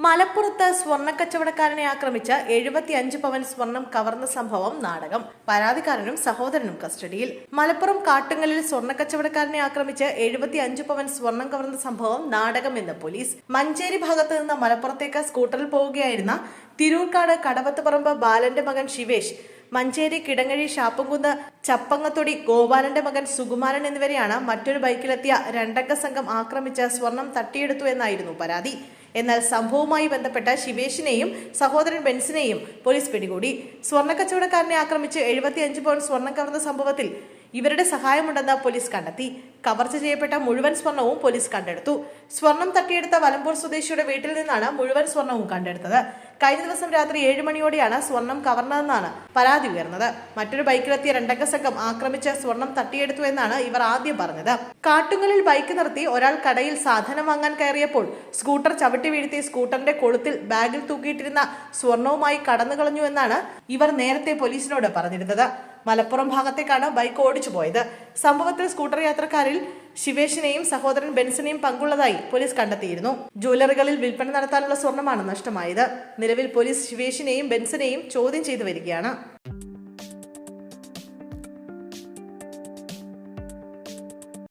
മലപ്പുറത്ത് സ്വർണ്ണക്കച്ചവടക്കാരനെ ആക്രമിച്ച് 75 പവൻ സ്വർണം കവർന്ന സംഭവം നാടകം. പരാതിക്കാരനും സഹോദരനും കസ്റ്റഡിയിൽ. മലപ്പുറം കാട്ടുങ്ങലിൽ സ്വർണ്ണക്കച്ചവടക്കാരനെ ആക്രമിച്ച് 75 പവൻ സ്വർണം കവർന്ന സംഭവം നാടകമെന്ന് പോലീസ്. മഞ്ചേരി ഭാഗത്ത് നിന്ന് മലപ്പുറത്തേക്ക് സ്കൂട്ടറിൽ പോവുകയായിരുന്ന തിരൂർക്കാട് കടവത്തുപറമ്പ് ബാലന്റെ മകൻ ശിവേഷ്, മഞ്ചേരി കിടങ്ങഴി ഷാപ്പുംകുന്ന് ചപ്പങ്ങത്തൊടി ഗോപാലന്റെ മകൻ സുകുമാരൻ എന്നിവരെയാണ് മറ്റൊരു ബൈക്കിലെത്തിയ രണ്ടംഗ സംഘം ആക്രമിച്ച് സ്വർണം തട്ടിയെടുത്തു എന്നായിരുന്നു പരാതി. എന്നാൽ സംഭവവുമായി ബന്ധപ്പെട്ട ശിവേഷിനെയും സഹോദരൻ ബെൻസിനെയും പോലീസ് പിടികൂടി. സ്വർണ്ണക്കച്ചവടക്കാരനെ ആക്രമിച്ച് 75 പവൻ സ്വർണം കവർന്ന സംഭവത്തിൽ ഇവരുടെ സഹായമുണ്ടെന്ന് പോലീസ് കണ്ടെത്തി. കവർച്ച ചെയ്യപ്പെട്ട മുഴുവൻ സ്വർണവും പോലീസ് കണ്ടെടുത്തു. സ്വർണം തട്ടിയെടുത്ത വലമ്പൂർ സ്വദേശിയുടെ വീട്ടിൽ നിന്നാണ് മുഴുവൻ സ്വർണവും കണ്ടെടുത്തത്. കഴിഞ്ഞ ദിവസം രാത്രി 7 മണിയോടെയാണ് സ്വർണം കവർന്നതെന്നാണ് പരാതി ഉയർന്നത്. മറ്റൊരു ബൈക്കിലെത്തിയ രണ്ടംഗ സംഘം ആക്രമിച്ച് സ്വർണം തട്ടിയെടുത്തു എന്നാണ് ഇവർ ആദ്യം പറഞ്ഞത്. കാട്ടുങ്ങലിൽ ബൈക്ക് നിർത്തി ഒരാൾ കടയിൽ സാധനം വാങ്ങാൻ കയറിയപ്പോൾ സ്കൂട്ടർ ചവിട്ടി വീഴ്ത്തി സ്കൂട്ടറിന്റെ കൊളുത്തിൽ ബാഗിൽ തൂക്കിയിട്ടിരുന്ന സ്വർണവുമായി കടന്നു കളഞ്ഞു എന്നാണ് ഇവർ നേരത്തെ പോലീസിനോട് പറഞ്ഞിരുന്നത്. മലപ്പുറം ഭാഗത്തേക്കാണ് ബൈക്ക് ഓടിച്ചു പോയത്. സംഭവത്തിൽ സ്കൂട്ടർ യാത്രക്കാരിൽ ശിവേഷിനെയും സഹോദരൻ ബെൻസിനെയും പങ്കുള്ളതായി പോലീസ് കണ്ടെത്തിയിരുന്നു. ജ്വല്ലറികളിൽ വിൽപ്പന നടത്താനുള്ള സ്വർണമാണ് നഷ്ടമായത്. നിലവിൽ പോലീസ് ശിവേഷിനെയും ബെൻസിനെയും ചോദ്യം ചെയ്തു വരികയാണ്.